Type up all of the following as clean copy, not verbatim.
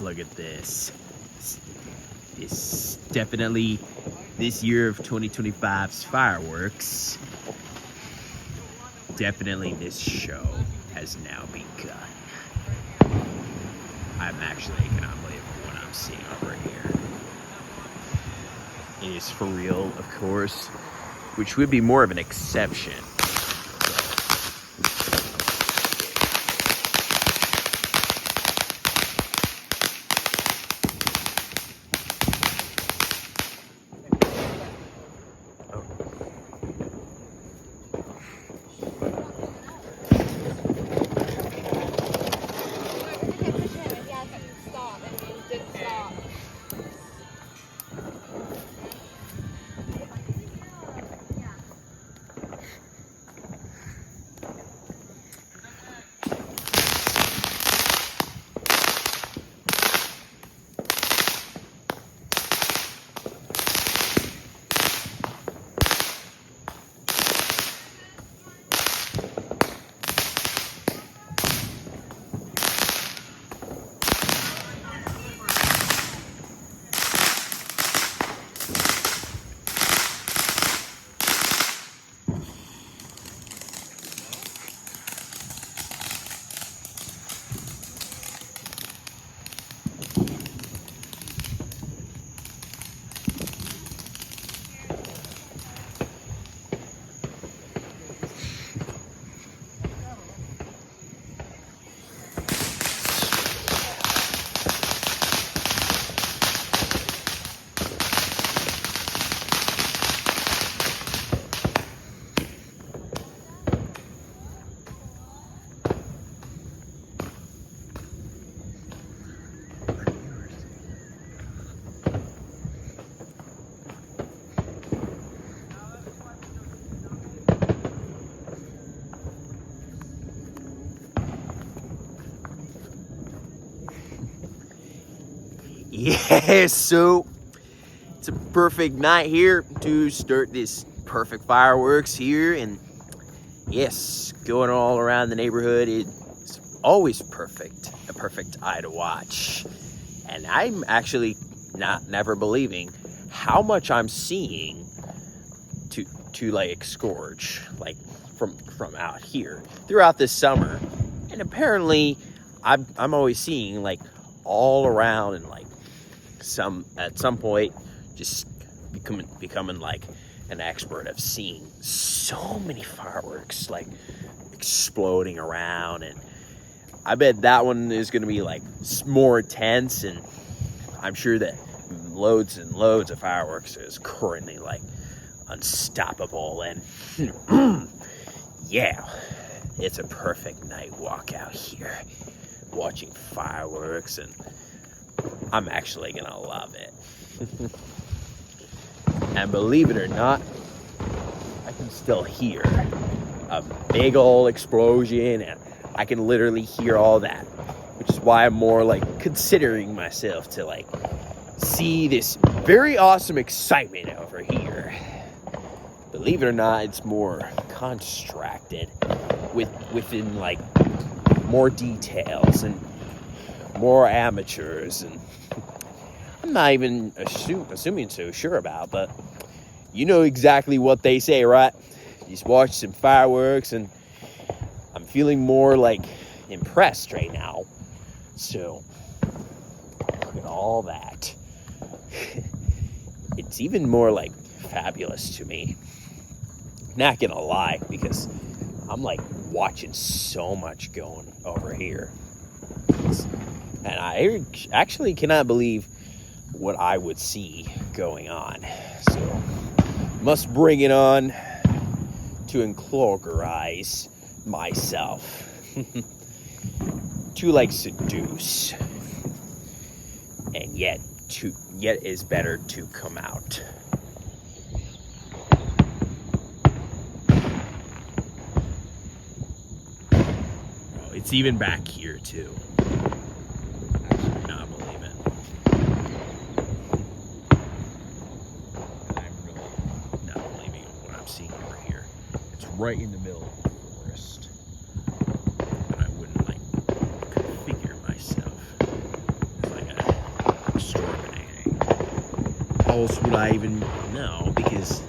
look at this. It's definitely this year of 2025's fireworks. Definitely this show has now begun. I'm actually cannot believe what I'm seeing over here. It is for real, of course, which would be more of an exception. Yes, so it's a perfect night here to start this perfect fireworks here, and yes, going all around the neighborhood. It's always perfect, a perfect eye to watch. And I'm actually never believing how much I'm seeing to like scourge, like from out here throughout this summer. And apparently I'm always seeing like all around, and like at some point just becoming like an expert of seeing so many fireworks like exploding around. And I bet that one is going to be like more intense, and I'm sure that loads and loads of fireworks is currently like unstoppable. And yeah, it's a perfect night walk out here watching fireworks, and I'm actually gonna love it. And believe it or not, I can still hear a big old explosion, and I can literally hear all that, which is why I'm more like considering myself to like see this very awesome excitement over here. Believe it or not, it's more constructed within like more details and more amateurs, and I'm not even assuming so sure about, but you know exactly what they say, right? Just watch some fireworks, and I'm feeling more like impressed right now. So look at all that. It's even more like fabulous to me. Not gonna lie, because I'm like watching so much going over here. And I actually cannot believe what I would see going on. So, must bring it on to enclogerize myself. To like seduce. And yet is better to come out. Oh, it's even back here too. Right in the middle of the forest, and I wouldn't like configure myself as like an else would I even know? Because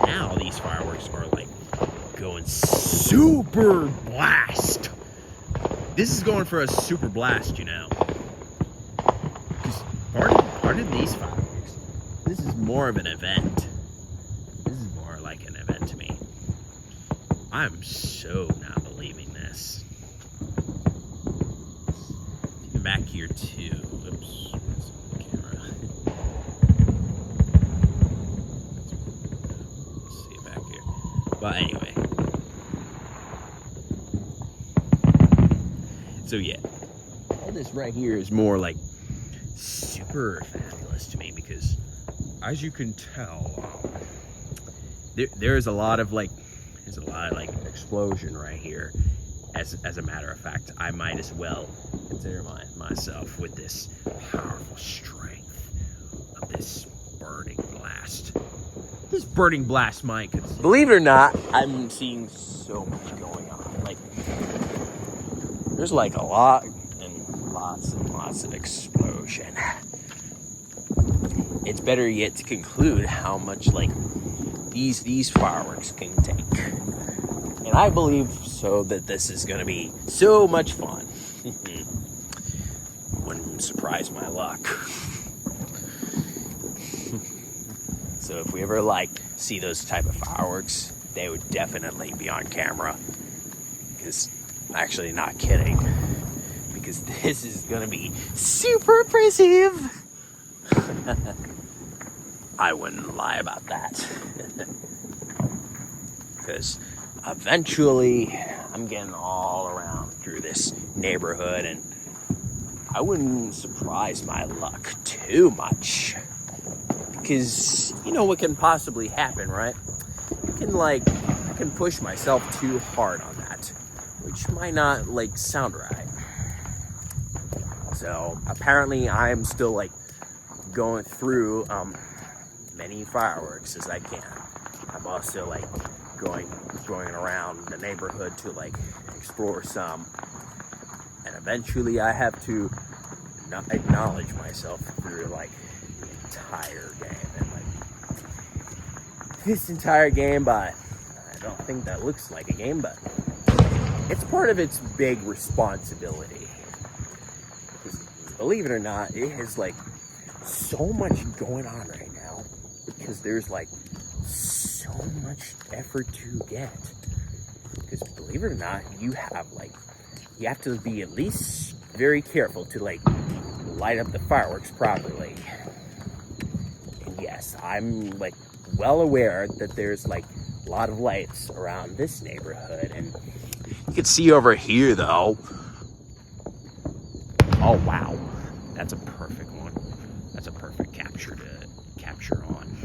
now these fireworks are like going super blast. This is going for a super blast, you know. Because pardon these fireworks. This is more of an event. This is more like an event to me. I'm so not believing this. Even back here too. Oops, the camera. Let's see it back here. But anyway. So yeah, all this right here is more like super fabulous to me because, as you can tell, there's a lot of explosion right here. As a matter of fact, I might as well consider myself with this powerful strength of this burning blast. This burning blast might, believe it or not, I'm seeing so much going on. Like, there's like a lot and lots of explosion. It's better yet to conclude how much like these fireworks can take. And I believe so that this is gonna be so much fun. Wouldn't surprise my luck. So if we ever like see those type of fireworks, they would definitely be on camera. Because actually not kidding. Because this is gonna be super impressive. I wouldn't lie about that. Because eventually I'm getting all around through this neighborhood and I wouldn't surprise my luck too much. Because you know what can possibly happen, right? I can push myself too hard on that, which might not like sound right. So apparently I'm still like going through many fireworks as I can. I'm also like going around the neighborhood to like explore some, and eventually I have to not acknowledge myself through like the entire game. And like this entire game, but I don't think that looks like a game, but it's part of its big responsibility. Believe it or not, it has like so much going on right now because there's like so much effort to get. Because believe it or not, you have to be at least very careful to like light up the fireworks properly. And yes, I'm like well aware that there's like a lot of lights around this neighborhood, and you can see over here though. Oh wow, that's a perfect one. That's a perfect capture to capture on.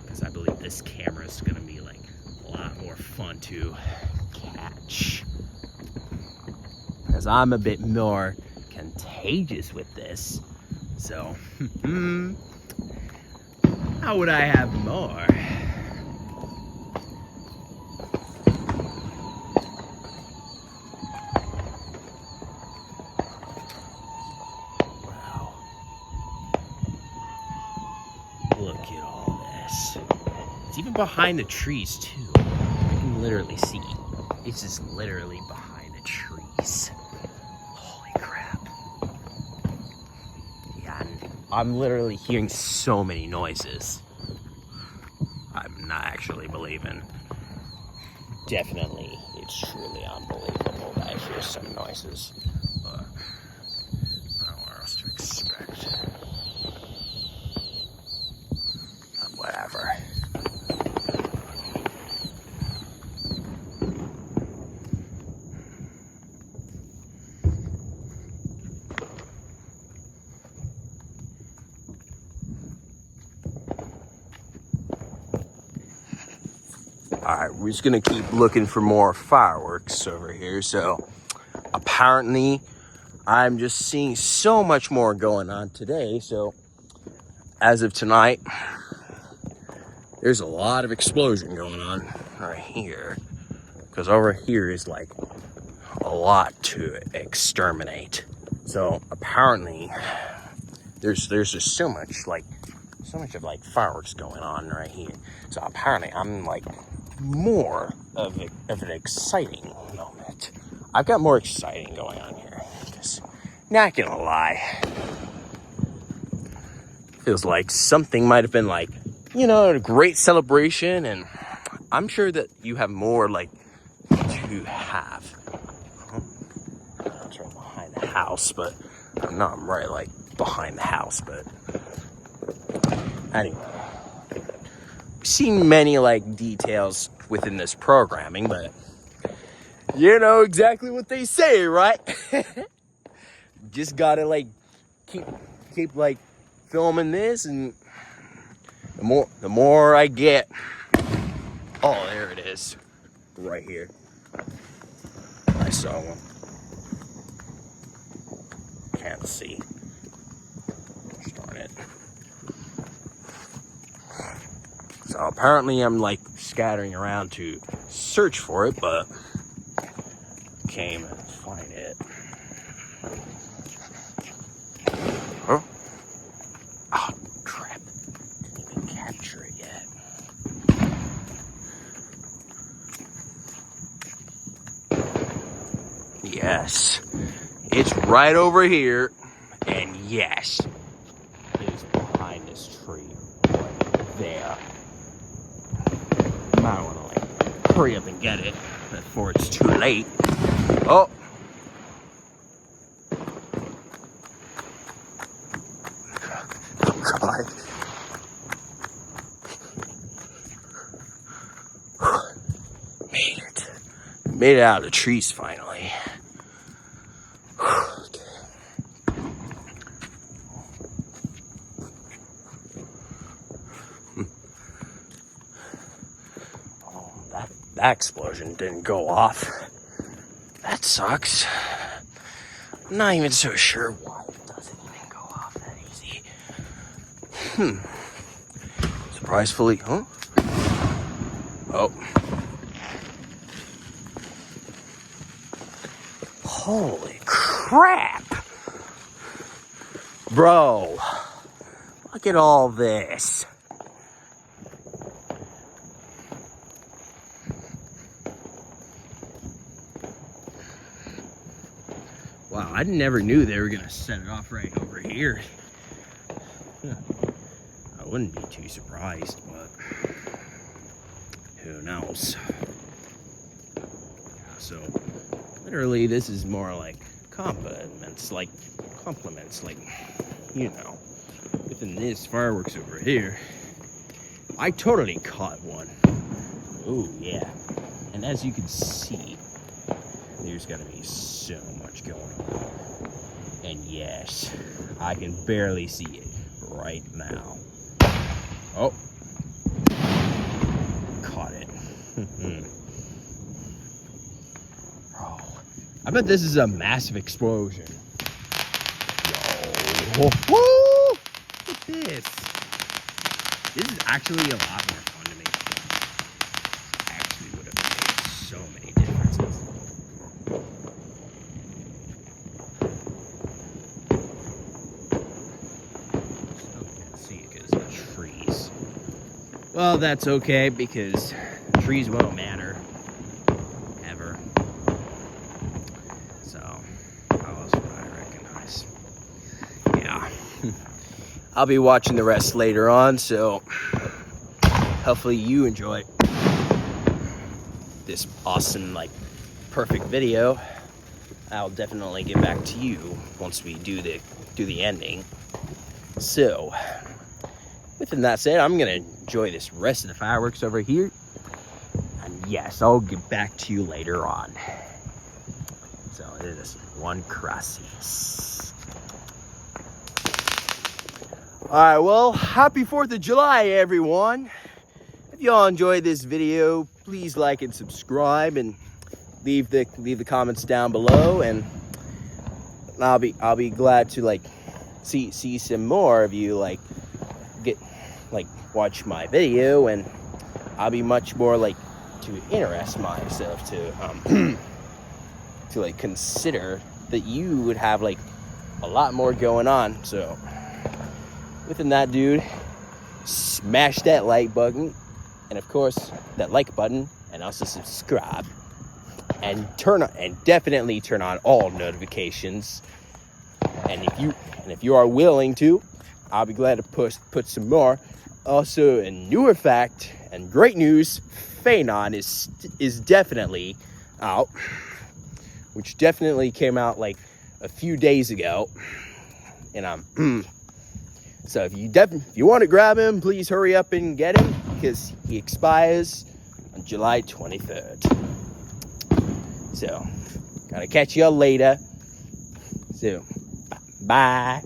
Because I believe this camera is going to be like a lot more fun to catch. Because I'm a bit more contagious with this. So, how would I have more? Look at all this. It's even behind the trees too. I can literally see. It's just literally behind the trees. Holy crap. Yeah, I'm literally hearing so many noises. I'm not actually believing. Definitely, it's truly unbelievable that I hear some noises. But I don't know what else to expect. Whatever. Alright, we're just gonna keep looking for more fireworks over here. So apparently I'm just seeing so much more going on today. So as of tonight, there's a lot of explosion going on right here, because over here is like a lot to exterminate. So apparently there's just so much like so much of like fireworks going on right here. So apparently I'm like more of an exciting moment. I've got more exciting going on here. Just not gonna lie. Feels like something might have been like, you know, a great celebration, and I'm sure that you have more like to have. That's right behind the house, but I'm right like behind the house, but anyway. We've seen many like details within this programming, but you know exactly what they say, right? Just gotta like keep like filming this, and the more I get. Oh, there it is, right here. I saw one. Can't see. Darn it. So apparently I'm like scattering around to search for it, but can't even find it. Huh? Oh, crap. Didn't even capture it yet. Yes. It's right over here. And yes, it is behind this tree. Right there. Might want to like hurry up and get it before it's too late. Oh. God. Made it out of the trees finally. Okay. Oh, that explosion didn't go off. That sucks. I'm not even so sure why it doesn't even go off that easy. Surprisingly, huh? Oh. Holy crap! Bro, look at all this. Wow, I never knew they were gonna set it off right over here. I wouldn't be too surprised, but who knows? So, literally, this is more like compliments, like, you know, within this fireworks over here. I totally caught one. Oh, yeah. And as you can see, there's gotta be so much going on. And yes, I can barely see it right now. Oh. Caught it. Oh. I bet this is a massive explosion. Yo. Woo! Look at this. This is actually a lot more fun to me. Actually would have made so many differences. Still can't see because of the trees. Well, that's okay because trees won't matter. Ever. So, how else would I recognize? Yeah. I'll be watching the rest later on, so hopefully you enjoy this awesome, like, perfect video. I'll definitely get back to you once we do the ending. So, with that said, I'm gonna enjoy this rest of the fireworks over here. And yes, I'll get back to you later on. So it is one Gracias. Alright, well, happy 4th of July, everyone. If y'all enjoyed this video, please like and subscribe and leave the comments down below, and I'll be glad to like see some more of you watch my video, and I'll be much more like to interest myself to to like consider that you would have like a lot more going on. So within that, dude, smash that like button, and of course that like button, and also subscribe, and definitely turn on all notifications. And if you are willing to, I'll be glad to put some more. Also, a newer fact and great news: Phanon is definitely out, which definitely came out like a few days ago. And so if you want to grab him, please hurry up and get him, because he expires on July 23rd. So, gotta catch y'all later. So, bye.